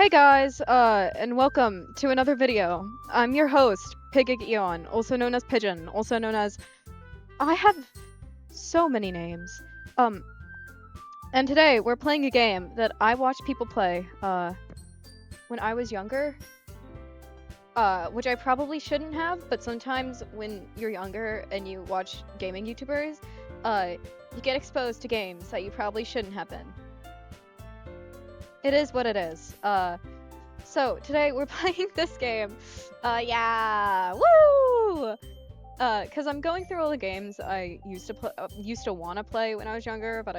Hey guys, and welcome to another video. I'm your host, Pigeon, also known as Pigeon, also known as... I have so many names. And today we're playing a game that I watched people play, when I was younger. Which I probably shouldn't have, but sometimes when you're younger and you watch gaming YouTubers, you get exposed to games that you probably shouldn't have been. It is what it is. So today we're playing this game. Yeah, woo! Cause I'm going through all the games I used to want to play when I was younger, but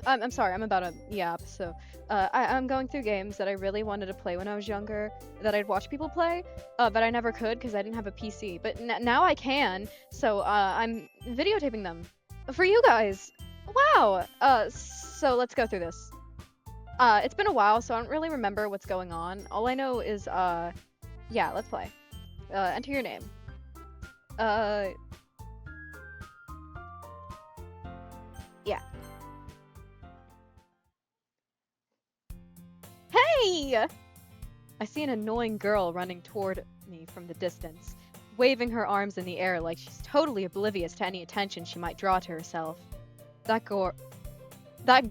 I'm sorry, I'm about to yap. So, I'm going through games that I really wanted to play when I was younger, that I'd watch people play, but I never could because I didn't have a PC. But now I can, so I'm videotaping them for you guys. Wow. So let's go through this. It's been a while, so I don't really remember what's going on. All I know is, yeah, let's play. Enter your name. Yeah. Hey! I see an annoying girl running toward me from the distance, waving her arms in the air like she's totally oblivious to any attention she might draw to herself. That girl? That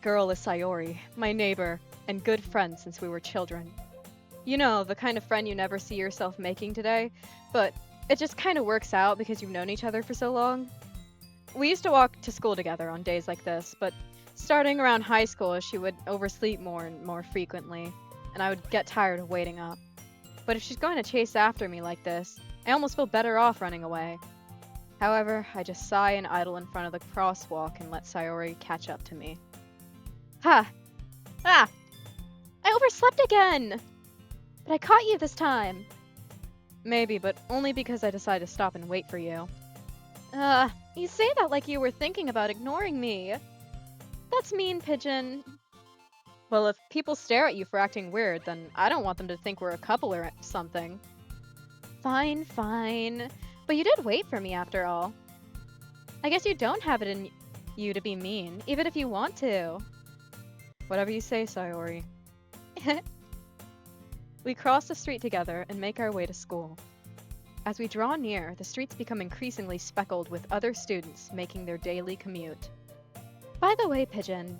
girl is Sayori, my neighbor, and good friend since we were children. You know, the kind of friend you never see yourself making today, but it just kind of works out because you've known each other for so long. We used to walk to school together on days like this, but starting around high school, she would oversleep more and more frequently, and I would get tired of waiting up. But if she's going to chase after me like this, I almost feel better off running away. However, I just sigh and idle in front of the crosswalk and let Sayori catch up to me. Ha! Ah! I overslept again! But I caught you this time! Maybe, but only because I decided to stop and wait for you. You say that like you were thinking about ignoring me. That's mean, Pigeon. Well, if people stare at you for acting weird, then I don't want them to think we're a couple or something. Fine, fine. But you did wait for me after all. I guess you don't have it in you to be mean, even if you want to. Whatever you say, Sayori. We cross the street together and make our way to school. As we draw near, the streets become increasingly speckled with other students making their daily commute. By the way, Pigeon,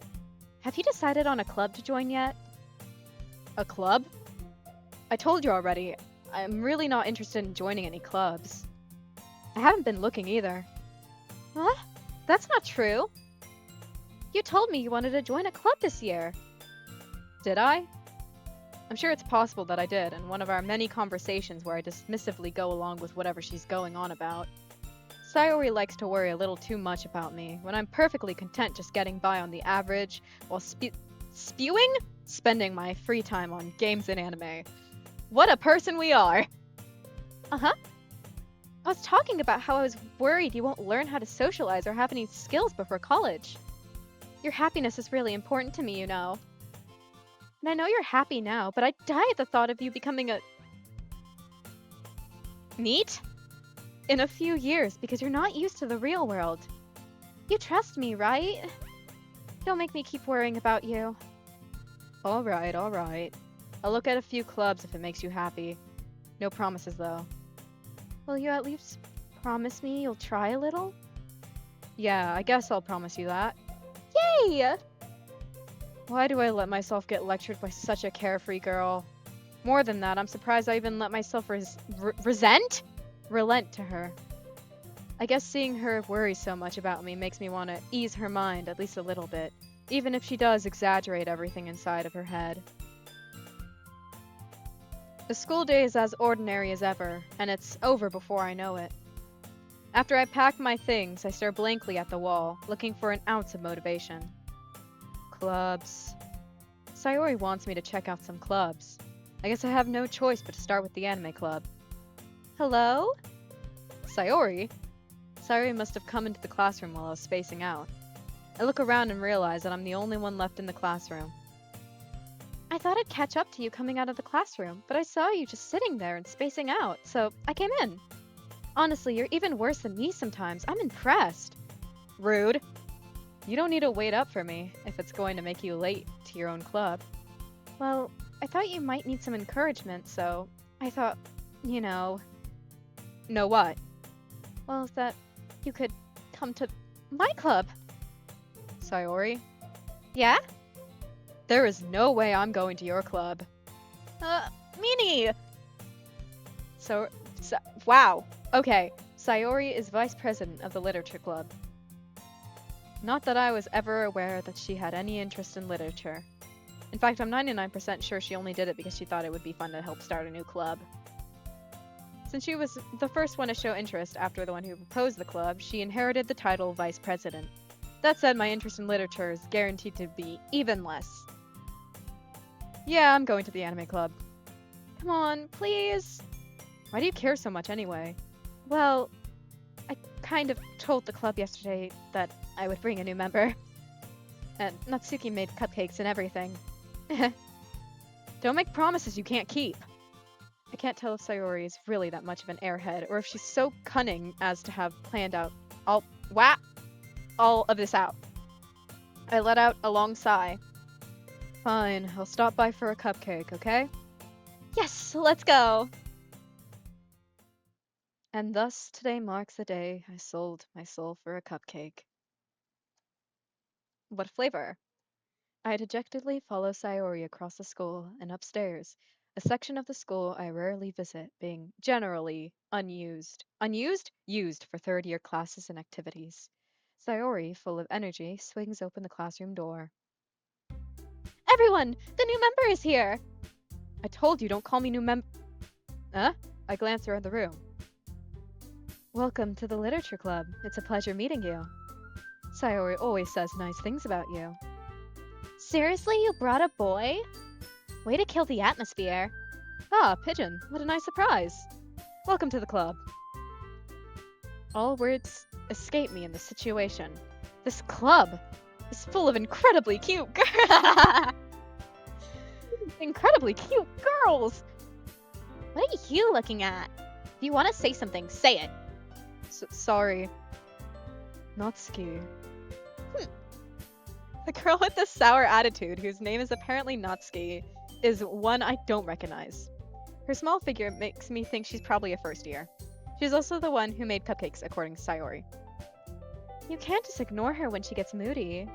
have you decided on a club to join yet? A club? I told you already, I'm really not interested in joining any clubs. I haven't been looking either. What? That's not true. You told me you wanted to join a club this year. Did I? I'm sure it's possible that I did in one of our many conversations where I dismissively go along with whatever she's going on about. Sayori likes to worry a little too much about me when I'm perfectly content just getting by on the average while spending my free time on games and anime. What a person we are! Uh-huh. I was talking about how I was worried you won't learn how to socialize or have any skills before college. Your happiness is really important to me, you know. And I know you're happy now, but I die at the thought of you becoming a... NEET? In a few years, because you're not used to the real world. You trust me, right? Don't make me keep worrying about you. Alright, alright. I'll look at a few clubs if it makes you happy. No promises, though. Will you at least promise me you'll try a little? Yeah, I guess I'll promise you that. Yay! Why do I let myself get lectured by such a carefree girl? More than that, I'm surprised I even let myself relent to her. I guess seeing her worry so much about me makes me want to ease her mind at least a little bit, even if she does exaggerate everything inside of her head. The school day is as ordinary as ever, and it's over before I know it. After I pack my things, I stare blankly at the wall, looking for an ounce of motivation. Clubs. Sayori wants me to check out some clubs. I guess I have no choice but to start with the anime club. Hello? Sayori? Sayori must have come into the classroom while I was spacing out. I look around and realize that I'm the only one left in the classroom. I thought I'd catch up to you coming out of the classroom, but I saw you just sitting there and spacing out, so I came in. Honestly, you're even worse than me sometimes. I'm impressed. Rude. You don't need to wait up for me if it's going to make you late to your own club. Well, I thought you might need some encouragement, so I thought, you know... Know what? Well, that you could come to my club. Sayori? Yeah? There is no way I'm going to your club. Mini! Wow. Okay, Sayori is vice president of the literature club. Not that I was ever aware that she had any interest in literature. In fact, I'm 99% sure she only did it because she thought it would be fun to help start a new club. Since she was the first one to show interest after the one who proposed the club, she inherited the title vice president. That said, my interest in literature is guaranteed to be even less. Yeah, I'm going to the anime club. Come on, please. Why do you care so much anyway? Well, I kind of told the club yesterday that I would bring a new member. And Natsuki made cupcakes and everything. Don't make promises you can't keep. I can't tell if Sayori is really that much of an airhead, or if she's so cunning as to have planned out all of this out. I let out a long sigh. Fine, I'll stop by for a cupcake, okay? Yes, let's go! And thus today marks the day I sold my soul for a cupcake. What flavor? I dejectedly follow Sayori across the school and upstairs, a section of the school I rarely visit, being generally unused. Unused? Used for third-year classes and activities. Sayori, full of energy, swings open the classroom door. Everyone! The new member is here! I told you, don't call me new member. Huh? I glance around the room. Welcome to the literature club. It's a pleasure meeting you. Sayori always says nice things about you. Seriously, you brought a boy? Way to kill the atmosphere. Ah, Pigeon, what a nice surprise. Welcome to the club. All words escape me in this situation. This club is full of incredibly cute incredibly cute girls. What are you looking at? If you want to say something, say it. Sorry. Natsuki. The girl with the sour attitude, whose name is apparently Natsuki, is one I don't recognize. Her small figure makes me think she's probably a first year. She's also the one who made cupcakes, according to Sayori. You can't just ignore her when she gets moody.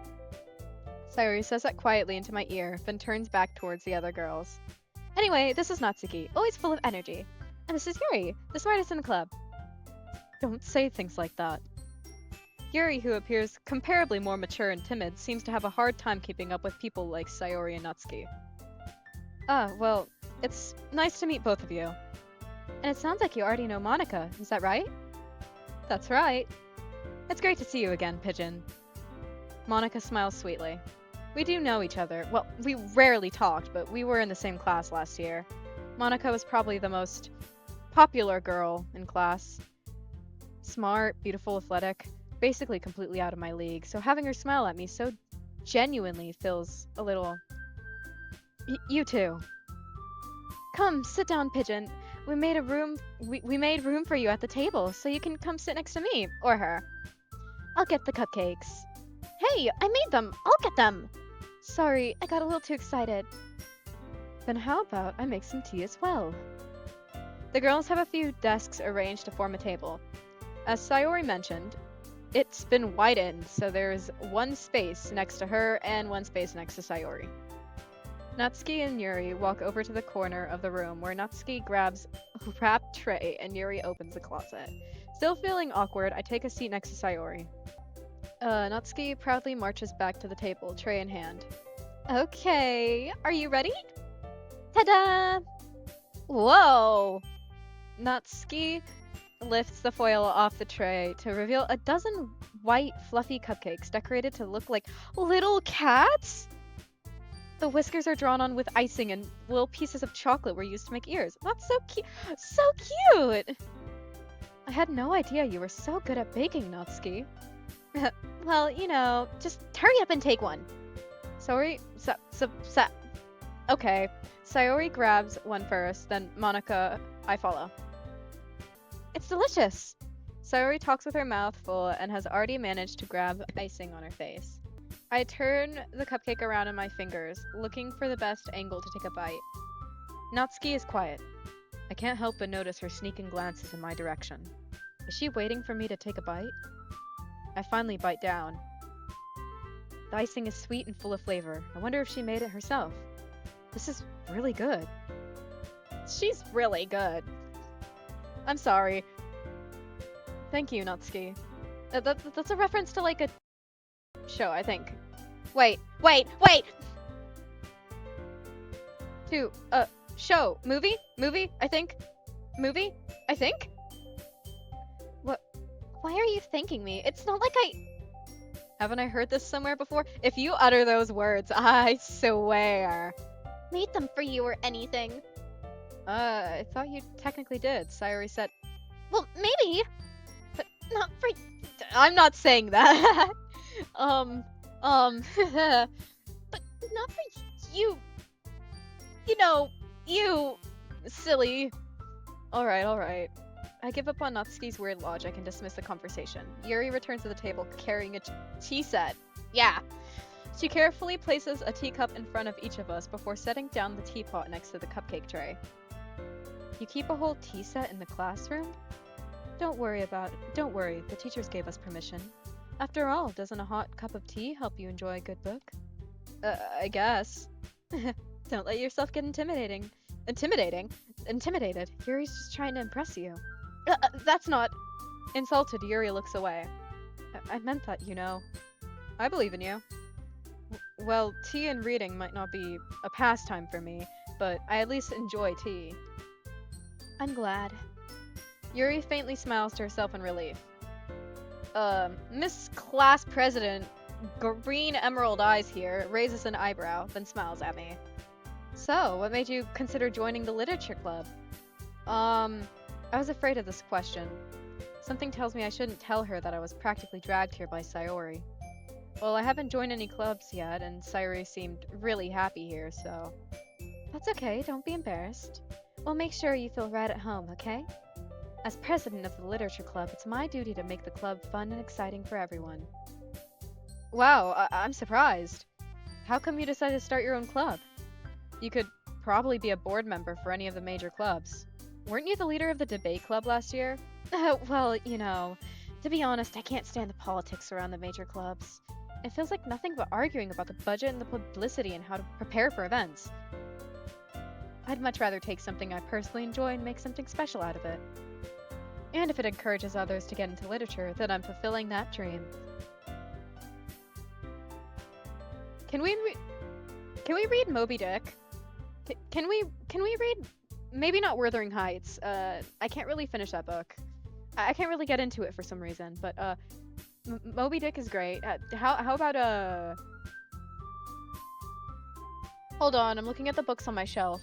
Sayori says that quietly into my ear, then turns back towards the other girls. Anyway, this is Natsuki, always full of energy. And this is Yuri, the smartest in the club. Don't say things like that. Yuri, who appears comparably more mature and timid, seems to have a hard time keeping up with people like Sayori and Natsuki. Ah, well, it's nice to meet both of you. And it sounds like you already know Monika, is that right? That's right. It's great to see you again, Pigeon. Monika smiles sweetly. We do know each other. Well, we rarely talked, but we were in the same class last year. Monika was probably the most popular girl in class. Smart, beautiful, athletic, basically completely out of my league, so having her smile at me so genuinely feels a little... You too. Come, sit down, Pigeon. We made room for you at the table, so you can come sit next to me, or her. I'll get the cupcakes. Hey, I made them! I'll get them! Sorry, I got a little too excited. Then how about I make some tea as well? The girls have a few desks arranged to form a table. As Sayori mentioned, it's been widened, so there's one space next to her and one space next to Sayori. Natsuki and Yuri walk over to the corner of the room where Natsuki grabs a wrapped tray and Yuri opens the closet. Still feeling awkward, I take a seat next to Sayori. Natsuki proudly marches back to the table, tray in hand. Okay, are you ready? Ta-da! Whoa! Natsuki lifts the foil off the tray to reveal a dozen white, fluffy cupcakes decorated to look like little cats? The whiskers are drawn on with icing and little pieces of chocolate were used to make ears. That's so cute! So cute! I had no idea you were so good at baking, Natsuki. Well, you know, just hurry up and take one. Sorry, okay. Sayori grabs one first, then Monika, I follow. It's delicious! Sayori talks with her mouth full and has already managed to grab icing on her face. I turn the cupcake around in my fingers, looking for the best angle to take a bite. Natsuki is quiet. I can't help but notice her sneaking glances in my direction. Is she waiting for me to take a bite? I finally bite down. The icing is sweet and full of flavor. I wonder if she made it herself. This is really good. She's really good. I'm sorry. Thank you, Natsuki. That's a reference to like a show, I think. Wait! To show, movie, I think. Movie, I think. What? Why are you thanking me? It's not like Haven't I heard this somewhere before? If you utter those words, I swear. Made them for you or anything. I thought you technically did. Sayori said. Well, maybe, but not for. I'm not saying that. But not for you. You know, you silly. All right. I give up on Natsuki's weird logic and dismiss the conversation. Yuri returns to the table carrying a tea set. Yeah. She carefully places a teacup in front of each of us before setting down the teapot next to the cupcake tray. You keep a whole tea set in the classroom? Don't worry, the teachers gave us permission. After all, doesn't a hot cup of tea help you enjoy a good book? I guess. Don't let yourself get intimidated. Yuri's just trying to impress you. That's not... Insulted, Yuri looks away. I meant that, you know. I believe in you. Well, tea and reading might not be a pastime for me, but I at least enjoy tea. I'm glad. Yuri faintly smiles to herself in relief. Miss Class President, Green Emerald Eyes here, raises an eyebrow, then smiles at me. So, what made you consider joining the literature club? I was afraid of this question. Something tells me I shouldn't tell her that I was practically dragged here by Sayori. Well, I haven't joined any clubs yet, and Sayori seemed really happy here, so... That's okay, don't be embarrassed. We'll make sure you feel right at home, okay? As president of the literature club, it's my duty to make the club fun and exciting for everyone. Wow, I'm surprised. How come you decided to start your own club? You could probably be a board member for any of the major clubs. Weren't you the leader of the debate club last year? Well, you know, to be honest, I can't stand the politics around the major clubs. It feels like nothing but arguing about the budget and the publicity and how to prepare for events. I'd much rather take something I personally enjoy and make something special out of it. And if it encourages others to get into literature, then I'm fulfilling that dream. Can we read Moby Dick? Can we read? Maybe not Wuthering Heights. I can't really finish that book. I can't really get into it for some reason. But Moby Dick is great. How about Hold on, I'm looking at the books on my shelf.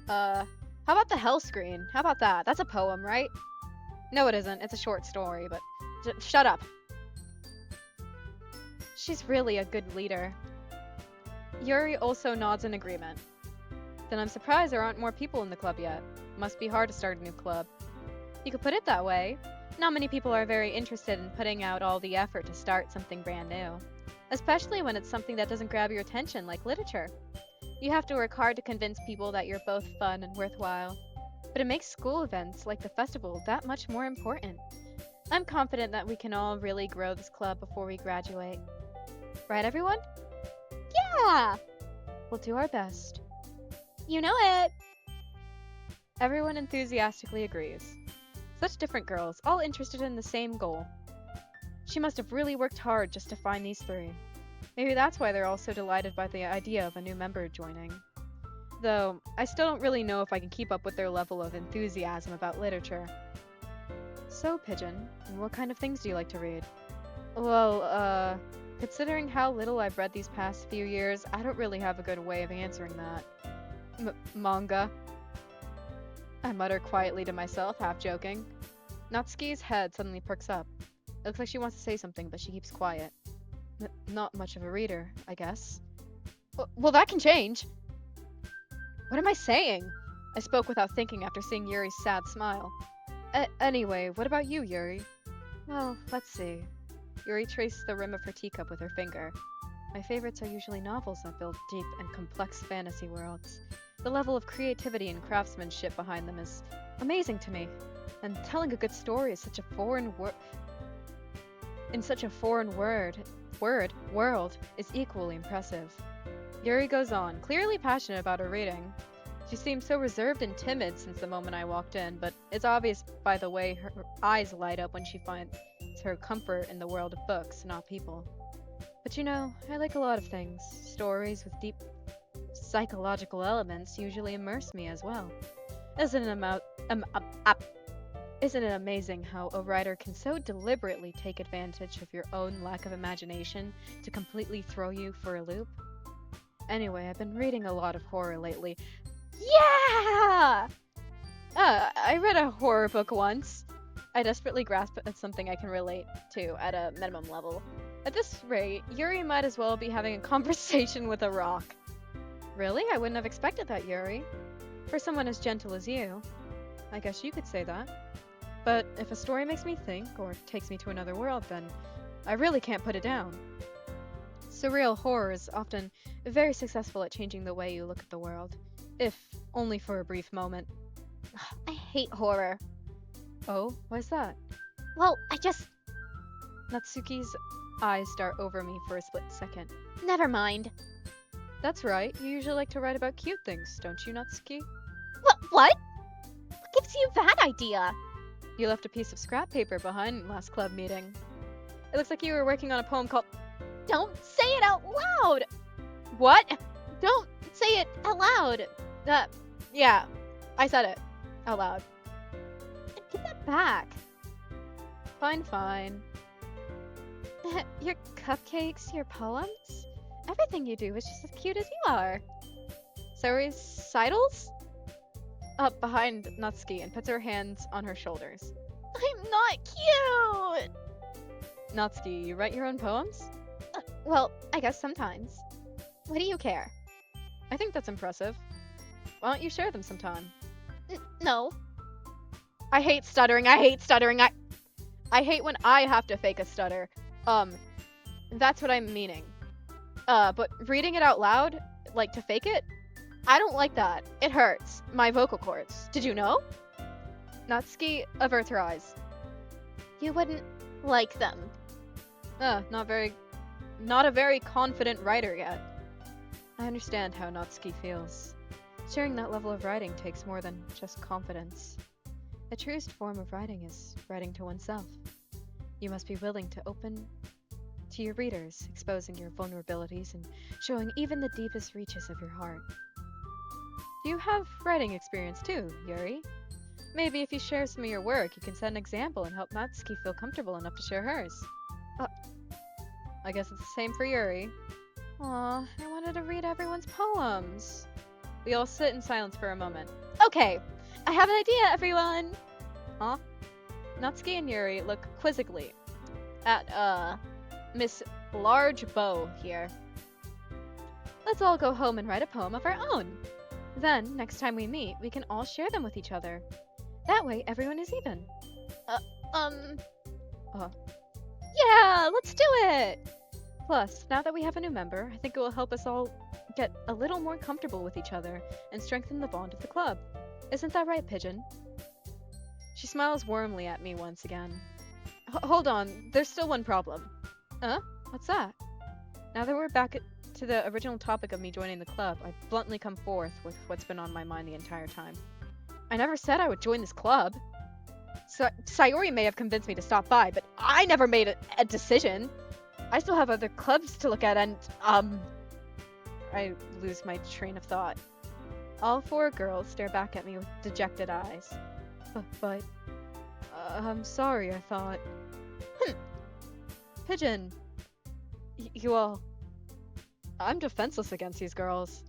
How about The Hell Screen? How about that? That's a poem, right? No, it isn't. It's a short story, but shut up. She's really a good leader. Yuri also nods in agreement. Then I'm surprised there aren't more people in the club yet. Must be hard to start a new club. You could put it that way. Not many people are very interested in putting out all the effort to start something brand new. Especially when it's something that doesn't grab your attention, like literature. You have to work hard to convince people that you're both fun and worthwhile. But it makes school events, like the festival, that much more important. I'm confident that we can all really grow this club before we graduate. Right, everyone? Yeah! We'll do our best. You know it! Everyone enthusiastically agrees. Such different girls, all interested in the same goal. She must have really worked hard just to find these three. Maybe that's why they're all so delighted by the idea of a new member joining. Though, I still don't really know if I can keep up with their level of enthusiasm about literature. So, Pigeon, what kind of things do you like to read? Well, considering how little I've read these past few years, I don't really have a good way of answering that. Manga. I mutter quietly to myself, half joking. Natsuki's head suddenly perks up. It looks like she wants to say something, but she keeps quiet. Not much of a reader, I guess. Well, that can change. What am I saying? I spoke without thinking after seeing Yuri's sad smile. Anyway, what about you, Yuri? Well, let's see. Yuri traced the rim of her teacup with her finger. My favorites are usually novels that build deep and complex fantasy worlds. The level of creativity and craftsmanship behind them is amazing to me. And telling a good story is such a foreign world is equally impressive. Yuri goes on, clearly passionate about her reading. She seemed so reserved and timid since the moment I walked in, but it's obvious by the way her eyes light up when she finds her comfort in the world of books, not people. But you know, I like a lot of things. Stories with deep psychological elements usually immerse me as well. Isn't it amazing how a writer can so deliberately take advantage of your own lack of imagination to completely throw you for a loop? Anyway, I've been reading a lot of horror lately. Yeah! I read a horror book once. I desperately grasp at something I can relate to at a minimum level. At this rate, Yuri might as well be having a conversation with a rock. Really? I wouldn't have expected that, Yuri. For someone as gentle as you. I guess you could say that. But if a story makes me think, or takes me to another world, then I really can't put it down. Surreal horror is often very successful at changing the way you look at the world, if only for a brief moment. I hate horror. Oh, why's that? Well, Natsuki's eyes dart over me for a split second. Never mind. That's right, you usually like to write about cute things, don't you, Natsuki? What? What gives you that idea? You left a piece of scrap paper behind last club meeting. It looks like you were working on a poem called... Don't say it out loud! What? Don't say it out loud! Yeah, I said it. Out loud. Give that back. Fine. Your cupcakes, your poems? Everything you do is just as cute as you are. So recitals? Up behind Natsuki and puts her hands on her shoulders. I'm not cute! Natsuki, you write your own poems? Well, I guess sometimes. What do you care? I think that's impressive. Why don't you share them sometime? No. I hate stuttering. I hate when I have to fake a stutter. That's what I'm meaning. But reading it out loud, like to fake it? I don't like that. It hurts. My vocal cords. Did you know? Natsuki averts her eyes. You wouldn't like them. Not a very confident writer yet. I understand how Natsuki feels. Sharing that level of writing takes more than just confidence. The truest form of writing is writing to oneself. You must be willing to open to your readers, exposing your vulnerabilities and showing even the deepest reaches of your heart. Do you have writing experience too, Yuri? Maybe if you share some of your work, you can set an example and help Natsuki feel comfortable enough to share hers. I guess it's the same for Yuri. Aw, I wanted to read everyone's poems. We all sit in silence for a moment. Okay, I have an idea, everyone! Huh? Natsuki and Yuri look quizzically at, Miss Large Bow here. Let's all go home and write a poem of our own. Then, next time we meet, we can all share them with each other. That way, everyone is even. Yeah, let's do it! Plus, now that we have a new member, I think it will help us all get a little more comfortable with each other and strengthen the bond of the club. Isn't that right, Pigeon? She smiles warmly at me once again. Hold on, there's still one problem. What's that? Now that we're back to the original topic of me joining the club, I bluntly come forth with what's been on my mind the entire time. I never said I would join this club. Sayori may have convinced me to stop by, but I never made a decision. I still have other clubs to look at and, I lose my train of thought. All four girls stare back at me with dejected eyes. But I'm sorry, I thought. Pigeon. You all... I'm defenseless against these girls.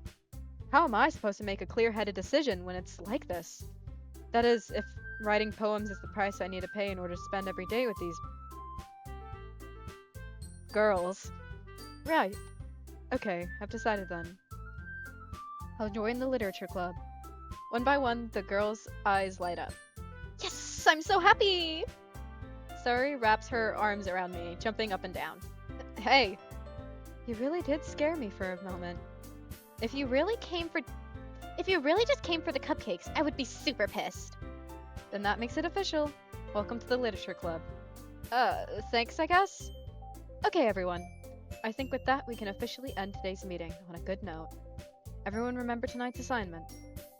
How am I supposed to make a clear-headed decision when it's like this? That is, if writing poems is the price I need to pay in order to spend every day with these... girls. Right. Okay, I've decided then. I'll join the literature club. One by one, the girls' eyes light up. Yes, I'm so happy! Sari wraps her arms around me, jumping up and down. Hey, you really did scare me for a moment. If you really just came for the cupcakes, I would be super pissed. Then that makes it official. Welcome to the Literature Club. Thanks, I guess? Okay, everyone. I think with that, we can officially end today's meeting on a good note. Everyone remember tonight's assignment.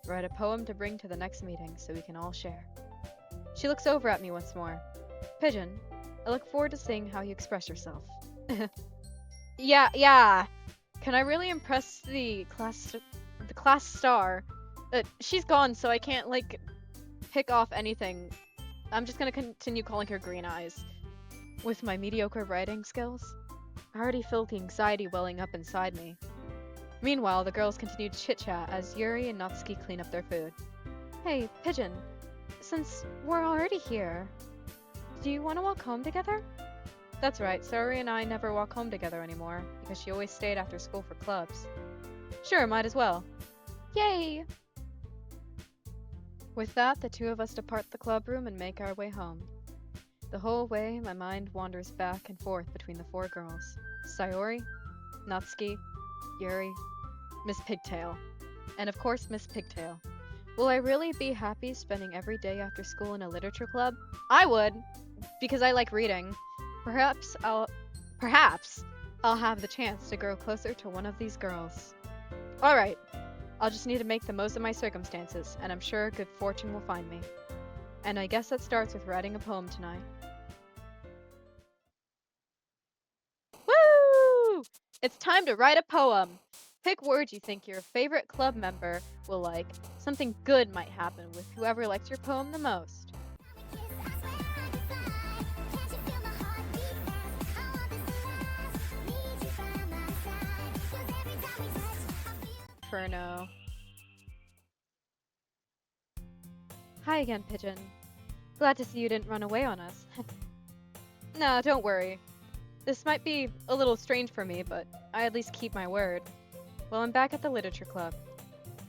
Write a poem to bring to the next meeting so we can all share. She looks over at me once more. Pigeon, I look forward to seeing how you express yourself. Yeah. Can I really impress the class star? She's gone, so I can't, pick off anything. I'm just gonna continue calling her Green Eyes. With my mediocre writing skills, I already feel the anxiety welling up inside me. Meanwhile, the girls continue to chit-chat as Yuri and Natsuki clean up their food. Hey, Pigeon, since we're already here, do you want to walk home together? That's right, Sari and I never walk home together anymore, because she always stayed after school for clubs. Sure, might as well. Yay! With that, the two of us depart the club room and make our way home. The whole way, my mind wanders back and forth between the four girls. Sayori, Natsuki, Yuri, Miss Pigtail. And of course, Miss Pigtail. Will I really be happy spending every day after school in a literature club? I would, because I like reading. Perhaps I'll have the chance to grow closer to one of these girls. Alright, I'll just need to make the most of my circumstances, and I'm sure good fortune will find me. And I guess that starts with writing a poem tonight. Woo! It's time to write a poem! Pick words you think your favorite club member will like. Something good might happen with whoever likes your poem the most. Inferno. Hi again, Pigeon. Glad to see you didn't run away on us. Nah, don't worry. This might be a little strange for me, but I at least keep my word. Well, I'm back at the literature club.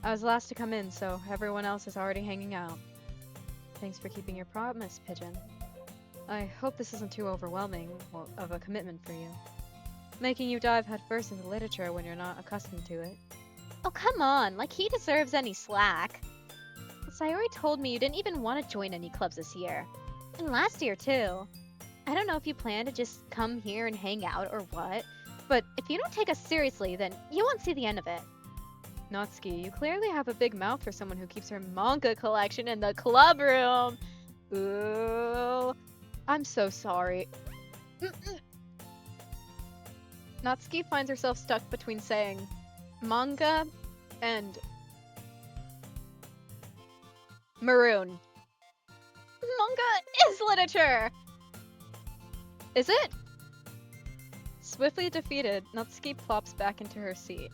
I was last to come in, so everyone else is already hanging out. Thanks for keeping your promise, Pigeon. I hope this isn't too overwhelming of a commitment for you. Making you dive headfirst into literature when you're not accustomed to it. Oh, come on, like he deserves any slack. Sayori told me you didn't even want to join any clubs this year. And last year, too. I don't know if you plan to just come here and hang out or what, but if you don't take us seriously, then you won't see the end of it. Natsuki, you clearly have a big mouth for someone who keeps her manga collection in the club room. Ooh, I'm so sorry. Natsuki finds herself stuck between saying manga and maroon. Manga is literature! Is it? Swiftly defeated, Natsuki plops back into her seat.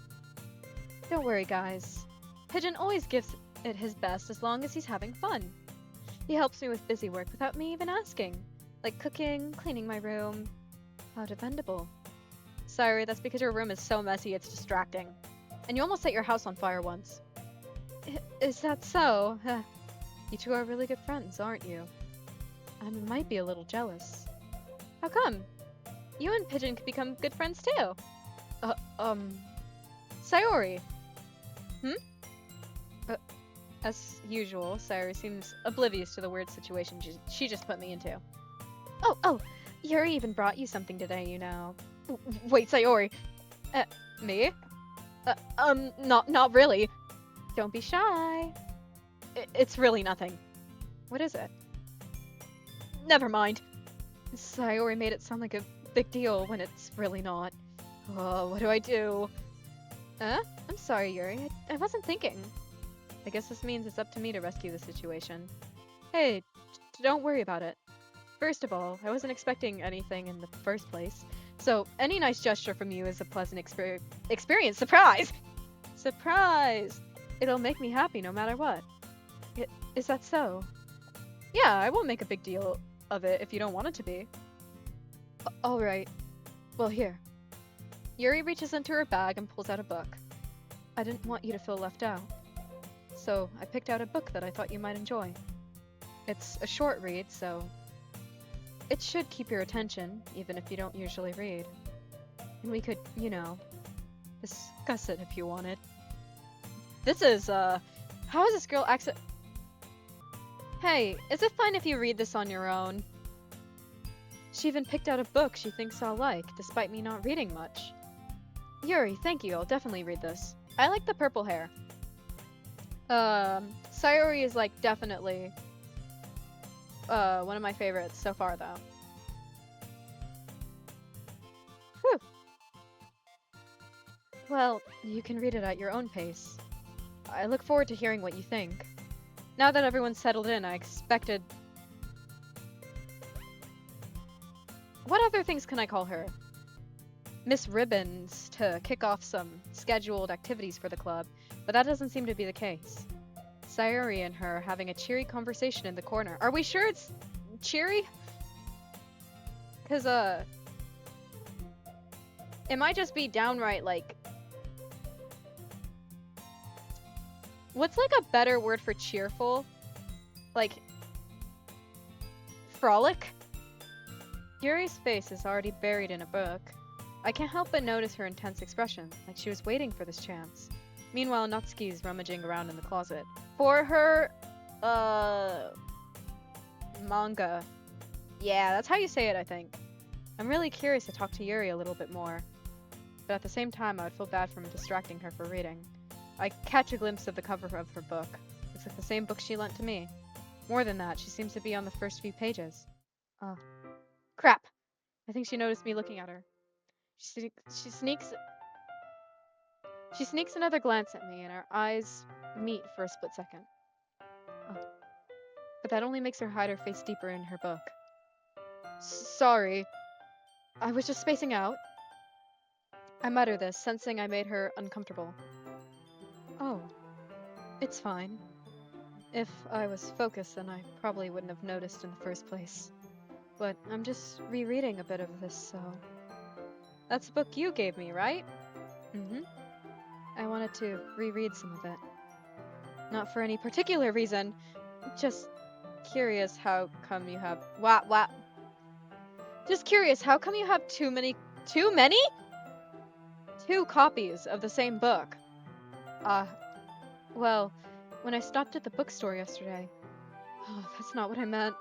Don't worry, guys. Pigeon always gives it his best as long as he's having fun. He helps me with busy work without me even asking, like cooking, cleaning my room. How dependable. Sorry, that's because your room is so messy it's distracting. And you almost set your house on fire once. Is that so? You two are really good friends, aren't you? I might be a little jealous. How come? You and Pigeon could become good friends too. Sayori. As usual, Sayori seems oblivious to the weird situation she just put me into. Oh, Yuri even brought you something today, you know. Wait, Sayori. Me? Not really. Don't be shy. It's really nothing. What is it? Never mind. Sayori made it sound like a big deal when it's really not. Oh, what do I do? I'm sorry, Yuri. I wasn't thinking. I guess this means it's up to me to rescue the situation. Hey, don't worry about it. First of all, I wasn't expecting anything in the first place, so any nice gesture from you is a pleasant experience. Surprise! Surprise! It'll make me happy no matter what. Is that so? Yeah, I won't make a big deal of it if you don't want it to be. Alright. Well, here. Yuri reaches into her bag and pulls out a book. I didn't want you to feel left out. So I picked out a book that I thought you might enjoy. It's a short read, so... It should keep your attention, even if you don't usually read. And we could, discuss it if you wanted. This is, how is this girl access? Hey, is it fine if you read this on your own? She even picked out a book she thinks I'll like, despite me not reading much. Yuri, thank you, I'll definitely read this. I like the purple hair. Sayori is, like, definitely, one of my favorites so far, though. Whew. Well, you can read it at your own pace. I look forward to hearing what you think. Now that everyone's settled in, I expected... What other things can I call her? Miss Ribbons to kick off some scheduled activities for the club, but that doesn't seem to be the case. Sayori and her are having a cheery conversation in the corner. Are we sure it's cheery? Cause, it might just be downright, like... What's, like, a better word for cheerful? Like... Frolic? Yuri's face is already buried in a book. I can't help but notice her intense expression, like she was waiting for this chance. Meanwhile, Natsuki is rummaging around in the closet. For her, manga. Yeah, that's how you say it, I think. I'm really curious to talk to Yuri a little bit more. But at the same time, I would feel bad from distracting her for reading. I catch a glimpse of the cover of her book. It's like the same book she lent to me. More than that, she seems to be on the first few pages. Oh. Crap! I think she noticed me looking at her. She sneaks another glance at me, and our eyes meet for a split second. Oh. But that only makes her hide her face deeper in her book. Sorry. I was just spacing out. I mutter this, sensing I made her uncomfortable. Oh. It's fine. If I was focused, then I probably wouldn't have noticed in the first place. But I'm just rereading a bit of this, so... That's the book you gave me, right? Mm-hmm. I wanted to reread some of it. Not for any particular reason. Just curious how come you have... What? Just curious, how come you have too many? 2 copies of the same book. Well, when I stopped at the bookstore yesterday... Oh, that's not what I meant.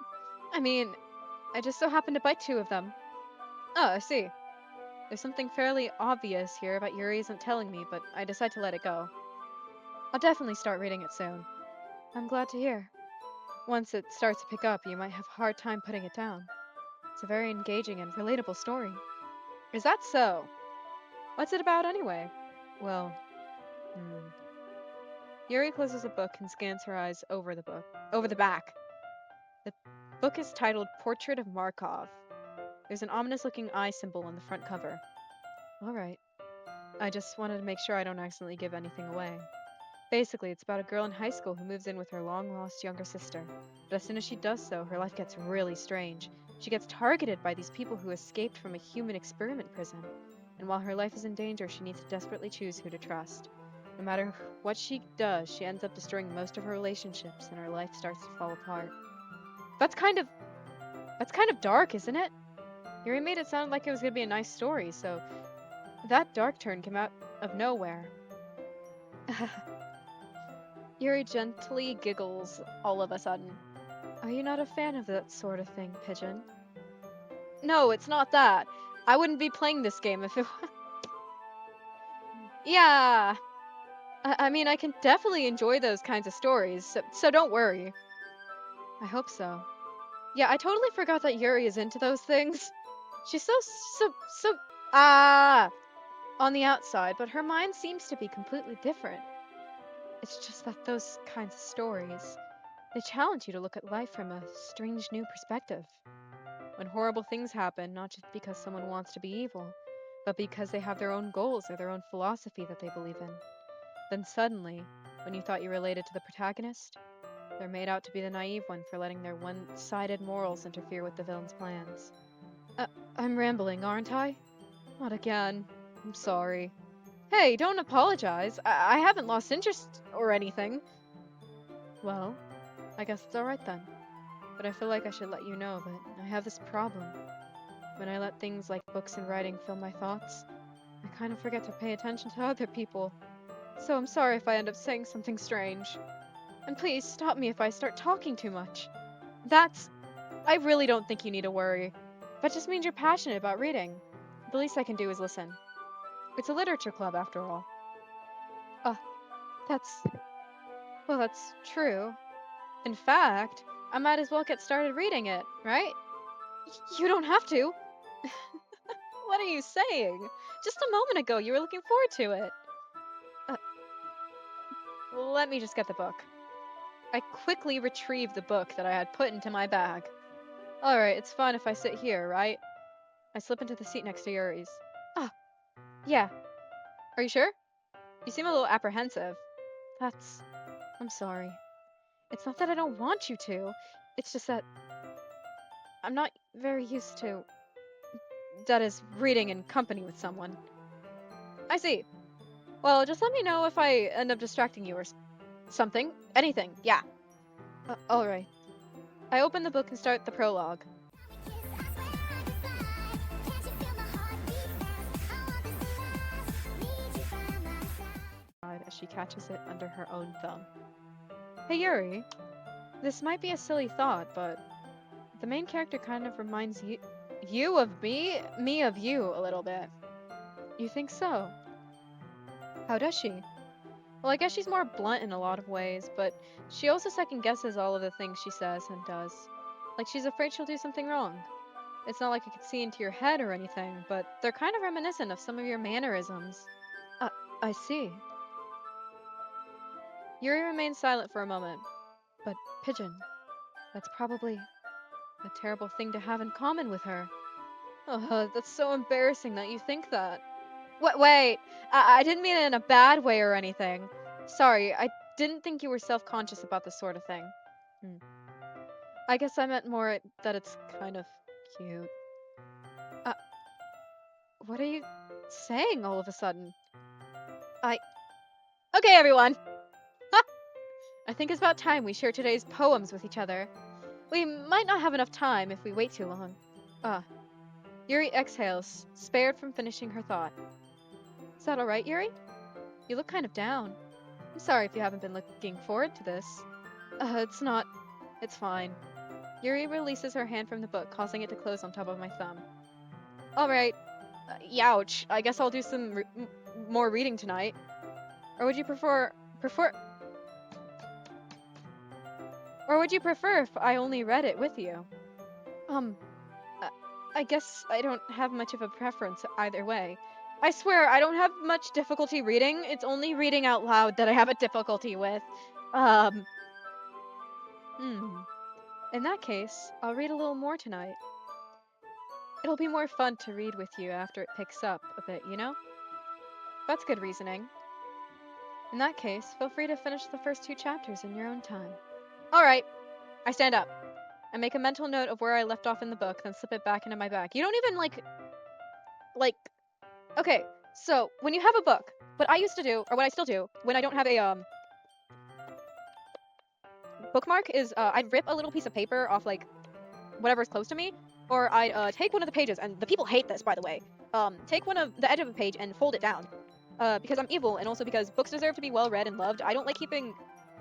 I mean, I just so happened to buy 2 of them. Oh, I see. There's something fairly obvious here about Yuri isn't telling me, but I decide to let it go. I'll definitely start reading it soon. I'm glad to hear. Once it starts to pick up, you might have a hard time putting it down. It's a very engaging and relatable story. Is that so? What's it about anyway? Well, Yuri closes the book and scans her eyes over the back. The book is titled Portrait of Markov. There's an ominous-looking eye symbol on the front cover. Alright. I just wanted to make sure I don't accidentally give anything away. Basically, it's about a girl in high school who moves in with her long-lost younger sister. But as soon as she does so, her life gets really strange. She gets targeted by these people who escaped from a human experiment prison. And while her life is in danger, she needs to desperately choose who to trust. No matter what she does, she ends up destroying most of her relationships, and her life starts to fall apart. That's kind of dark, isn't it? Yuri made it sound like it was going to be a nice story, so that dark turn came out of nowhere. Yuri gently giggles all of a sudden. Are you not a fan of that sort of thing, Pigeon? No, it's not that. I wouldn't be playing this game if it Yeah! I mean, I can definitely enjoy those kinds of stories, so don't worry. I hope so. Yeah, I totally forgot that Yuri is into those things. She's so on the outside, but her mind seems to be completely different. It's just that those kinds of stories, they challenge you to look at life from a strange new perspective. When horrible things happen, not just because someone wants to be evil, but because they have their own goals or their own philosophy that they believe in. Then suddenly, when you thought you related to the protagonist, they're made out to be the naive one for letting their one-sided morals interfere with the villain's plans. I'm rambling, aren't I? Not again. I'm sorry. Hey, don't apologize. I haven't lost interest or anything. Well, I guess it's alright then. but I feel like I should let you know, but I have this problem. When I let things like books and writing fill my thoughts, I kind of forget to pay attention to other people. So I'm sorry if I end up saying something strange. And please stop me if I start talking too much. I really don't think you need to worry. That just means you're passionate about reading. The least I can do is listen. It's a literature club after all. Uh, that's, that's true. In fact, I might as well get started reading it, right? You don't have to. What are you saying? Just a moment ago you were looking forward to it. Uh, Let me just get the book. I quickly retrieved the book that I had put into my bag. Alright, it's fine if I sit here, right? I slip into the seat next to Yuri's. Ah, yeah. Are you sure? You seem a little apprehensive. I'm sorry. It's not that I don't want you to. It's just that I'm not very used to, that is, reading in company with someone. I see. Well, just let me know if I end up distracting you or something. Anything, yeah. Alright. I open the book and start the prologue. As she catches it under her own thumb. Hey Yuri, this might be a silly thought, but the main character kind of reminds you of me of you a little bit. You think so? How does she? Well, I guess she's more blunt in a lot of ways, but she also second guesses all of the things she says and does. Like she's afraid she'll do something wrong. It's not like I could see into your head or anything, but they're kind of reminiscent of some of your mannerisms. I see. Yuri remains silent for a moment. But, Pigeon, that's probably a terrible thing to have in common with her. Oh, that's so embarrassing that you think that. Wait, I didn't mean it in a bad way or anything. Sorry, I didn't think you were self-conscious about this sort of thing. I guess I meant more that it's kind of cute. Uh, what are you saying all of a sudden? Okay, everyone! I think it's about time we share today's poems with each other. We might not have enough time if we wait too long. Yuri exhales, spared from finishing her thought. Is that alright, Yuri? You look kind of down. I'm sorry if you haven't been looking forward to this. It's not. It's fine. Yuri releases her hand from the book, causing it to close on top of my thumb. Alright. Youch. I guess I'll do some more reading tonight. Or would you prefer... Or would you prefer if I only read it with you? I guess I don't have much of a preference either way. I swear, I don't have much difficulty reading. It's only reading out loud that I have a difficulty with. In that case, I'll read a little more tonight. It'll be more fun to read with you after it picks up a bit, you know? That's good reasoning. In that case, feel free to finish the first 2 chapters in your own time. Alright. I stand up. I make a mental note of where I left off in the book, then slip it back into my bag. You don't even, okay, so, when you have a book, what I used to do, or what I still do, when I don't have a, bookmark is, I'd rip a little piece of paper off, whatever's close to me, or I'd, take one of the pages, and the people hate this, by the way, take one of the edge of a page and fold it down, because I'm evil, and also because books deserve to be well read and loved. I don't like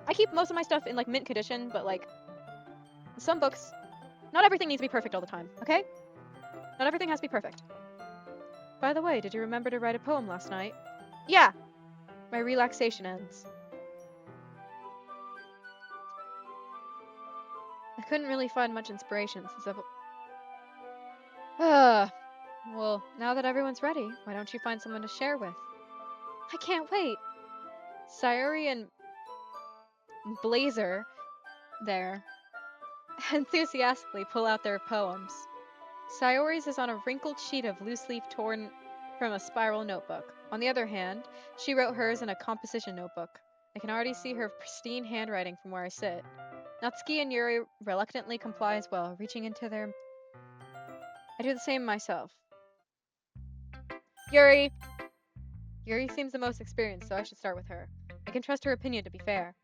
I keep most of my stuff in, mint condition, but, some books, not everything needs to be perfect all the time, okay? Not everything has to be perfect. By the way, did you remember to write a poem last night? Yeah! My relaxation ends. I couldn't really find much inspiration since well, now that everyone's ready, why don't you find someone to share with? I can't wait! Sayuri and Blazer, there, enthusiastically pull out their poems. Sayori's is on a wrinkled sheet of loose leaf torn from a spiral notebook. On the other hand, she wrote hers in a composition notebook. I can already see her pristine handwriting from where I sit. Natsuki and Yuri reluctantly comply as well, reaching into their... I do the same myself. Yuri! Yuri seems the most experienced, so I should start with her. I can trust her opinion to be fair.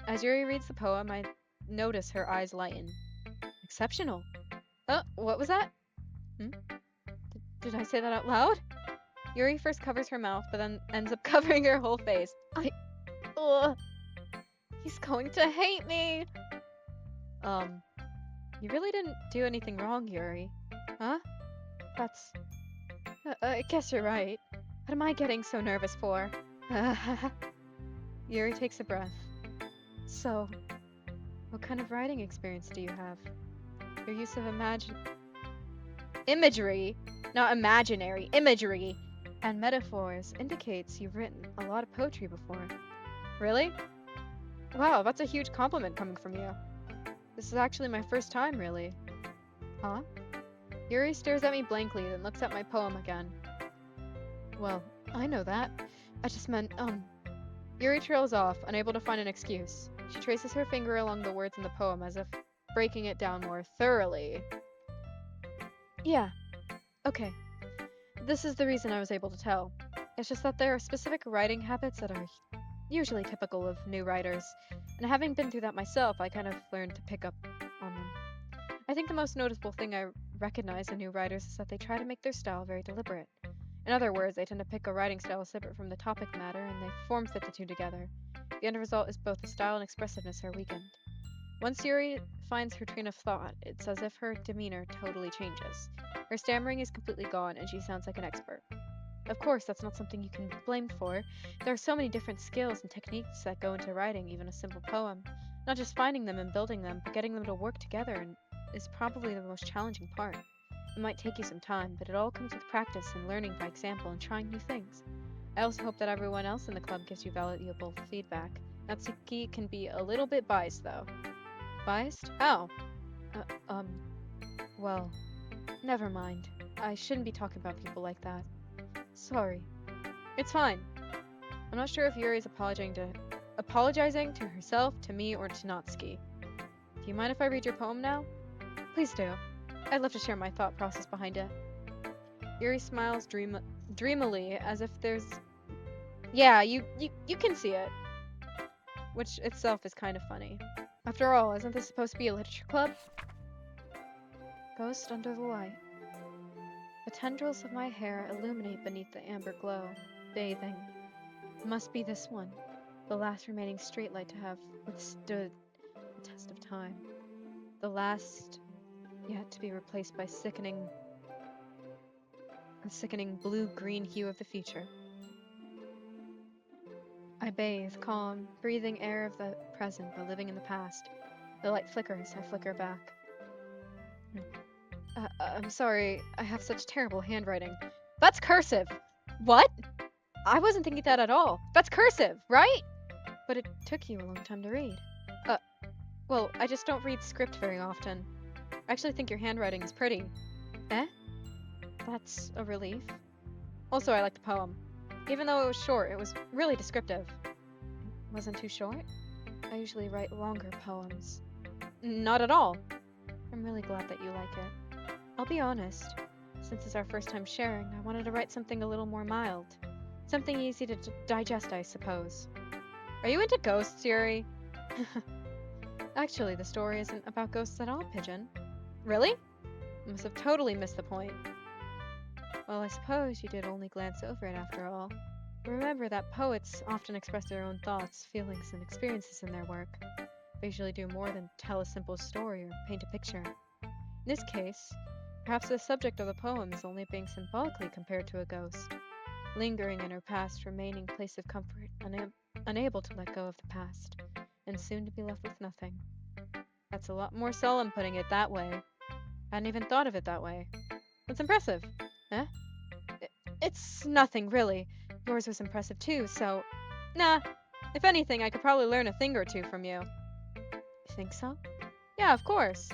As Yuri reads the poem, I notice her eyes lighten. Exceptional. What was that? Hmm? Did I say that out loud? Yuri first covers her mouth, but then ends up covering her whole face. Ugh. He's going to hate me. You really didn't do anything wrong, Yuri. Huh? That's... I guess you're right. What am I getting so nervous for? Yuri takes a breath. So, what kind of writing experience do you have? Your use of imagery, not imaginary, imagery, and metaphors indicates you've written a lot of poetry before. Really? Wow, that's a huge compliment coming from you. This is actually my first time, really. Huh? Yuri stares at me blankly, then looks at my poem again. Well, I know that. I just meant, Yuri trails off, unable to find an excuse. She traces her finger along the words in the poem as if breaking it down more thoroughly. Yeah. Okay. This is the reason I was able to tell. It's just that there are specific writing habits that are usually typical of new writers, and having been through that myself, I kind of learned to pick up on them. I think the most noticeable thing I recognize in new writers is that they try to make their style very deliberate. In other words, they tend to pick a writing style separate from the topic matter, and they form fit the two together. The end result is both the style and expressiveness are weakened. Once Yuri finds her train of thought, it's as if her demeanor totally changes. Her stammering is completely gone, and she sounds like an expert. Of course, that's not something you can be blamed for. There are so many different skills and techniques that go into writing even a simple poem. Not just finding them and building them, but getting them to work together is probably the most challenging part. It might take you some time, but it all comes with practice and learning by example and trying new things. I also hope that everyone else in the club gives you valuable feedback. Natsuki can be a little bit biased, though. Biased? How? Uh, well, never mind. I shouldn't be talking about people like that. Sorry. It's fine. I'm not sure if Yuri is apologizing to herself, to me, or to Natsuki. Do you mind if I read your poem now? Please do. I'd love to share my thought process behind it. Yuri smiles dreamily as if there's... Yeah, you can see it. Which itself is kind of funny. After all, isn't this supposed to be a literature club? Ghost under the light. The tendrils of my hair illuminate beneath the amber glow, bathing. It must be this one, the last remaining streetlight to have withstood the test of time. The last yet to be replaced by a sickening blue-green hue of the future. I bathe, calm, breathing air of the present but living in the past. The light flickers, I flicker back. I'm sorry, I have such terrible handwriting. That's cursive! What? I wasn't thinking that at all. That's cursive, right? But it took you a long time to read. Well, I just don't read script very often. I actually think your handwriting is pretty. Eh? That's a relief. Also, I like the poem. Even though it was short, it was really descriptive. It wasn't too short? I usually write longer poems. Not at all. I'm really glad that you like it. I'll be honest. Since it's our first time sharing, I wanted to write something a little more mild. Something easy to digest, I suppose. Are you into ghosts, Yuri? Actually, the story isn't about ghosts at all, Pigeon. Really? I must have totally missed the point. Well, I suppose you did only glance over it after all. Remember that poets often express their own thoughts, feelings, and experiences in their work. They usually do more than tell a simple story or paint a picture. In this case, perhaps the subject of the poem is only being symbolically compared to a ghost, lingering in her past remaining place of comfort, unable to let go of the past, and soon to be left with nothing. That's a lot more solemn putting it that way. I hadn't even thought of it that way. That's impressive. Eh? It's nothing, really. Yours was impressive too, so... Nah. If anything, I could probably learn a thing or two from you. You think so? Yeah, of course.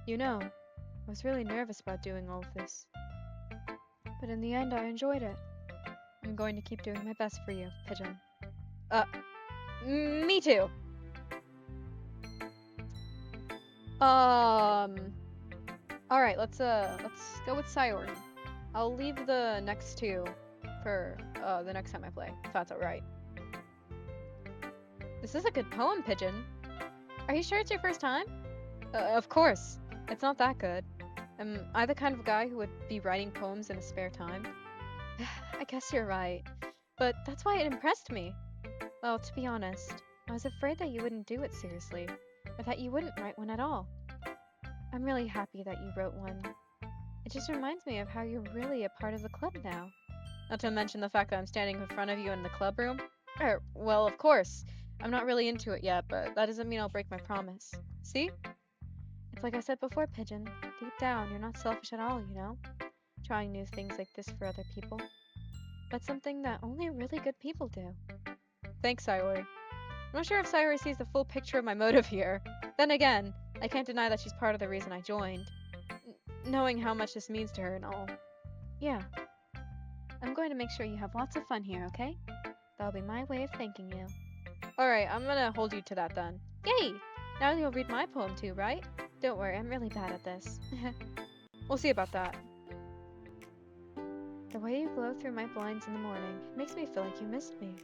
You know, I was really nervous about doing all of this. But in the end, I enjoyed it. I'm going to keep doing my best for you, Pigeon. Me too. Alright, let's go with Sayori. I'll leave the next two for, the next time I play, if that's alright. This is a good poem, Pigeon. Are you sure it's your first time? Of course. It's not that good. Am I the kind of guy who would be writing poems in his spare time? I guess you're right. But that's why it impressed me. Well, to be honest, I was afraid that you wouldn't do it seriously, or that you wouldn't write one at all. I'm really happy that you wrote one. It just reminds me of how you're really a part of the club now. Not to mention the fact that I'm standing in front of you in the club room. Well, of course. I'm not really into it yet, but that doesn't mean I'll break my promise. See? It's like I said before, Pigeon. Deep down, you're not selfish at all, you know? Trying new things like this for other people. That's something that only really good people do. Thanks, Sayori. I'm not sure if Sayori sees the full picture of my motive here. Then again, I can't deny that she's part of the reason I joined. Knowing how much this means to her and all. Yeah. I'm going to make sure you have lots of fun here, okay? That'll be my way of thanking you. Alright, I'm gonna hold you to that then. Yay! Now you'll read my poem too, right? Don't worry, I'm really bad at this. We'll see about that. The way you glow through my blinds in the morning makes me feel like you missed me.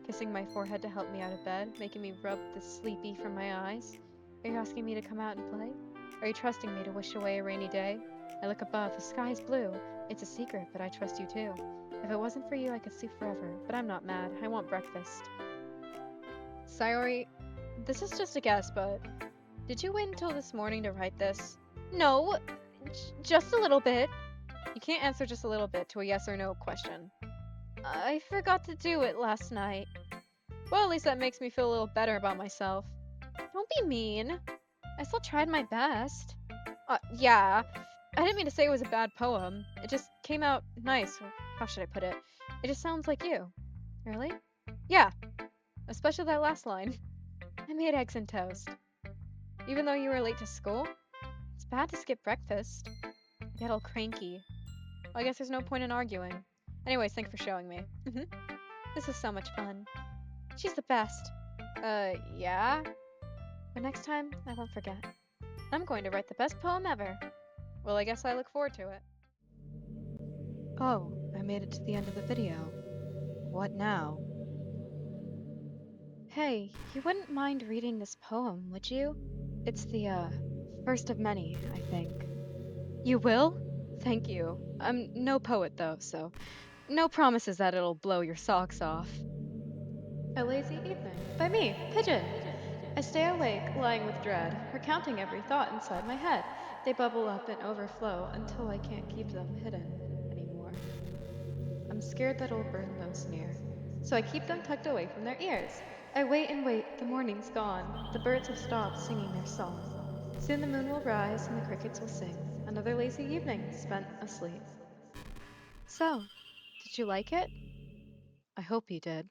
Kissing my forehead to help me out of bed, making me rub the sleepy from my eyes. Are you asking me to come out and play? Are you trusting me to wish away a rainy day? I look above, the sky is blue. It's a secret, but I trust you too. If it wasn't for you, I could sleep forever, but I'm not mad. I want breakfast. Sayori, this is just a guess, but did you wait until this morning to write this? No, just a little bit. You can't answer just a little bit to a yes or no question. I forgot to do it last night. Well, at least that makes me feel a little better about myself. Don't be mean. I still tried my best. Yeah. I didn't mean to say it was a bad poem. It just came out nice. Or how should I put it? It just sounds like you. Really? Yeah. Especially that last line. I made eggs and toast. Even though you were late to school? It's bad to skip breakfast. I get all cranky. Well, I guess there's no point in arguing. Anyways, thanks for showing me. This is so much fun. She's the best. Yeah? But next time, I won't forget. I'm going to write the best poem ever. Well, I guess I look forward to it. Oh, I made it to the end of the video. What now? Hey, you wouldn't mind reading this poem, would you? It's the, first of many, I think. You will? Thank you. I'm no poet, though, so no promises that it'll blow your socks off. A lazy evening. By me, Pigeon. I stay awake, lying with dread, recounting every thought inside my head. They bubble up and overflow until I can't keep them hidden anymore. I'm scared that old bird knows near, so I keep them tucked away from their ears. I wait and wait, the morning's gone, the birds have stopped singing their song. Soon the moon will rise and the crickets will sing, another lazy evening spent asleep. So, did you like it? I hope you did.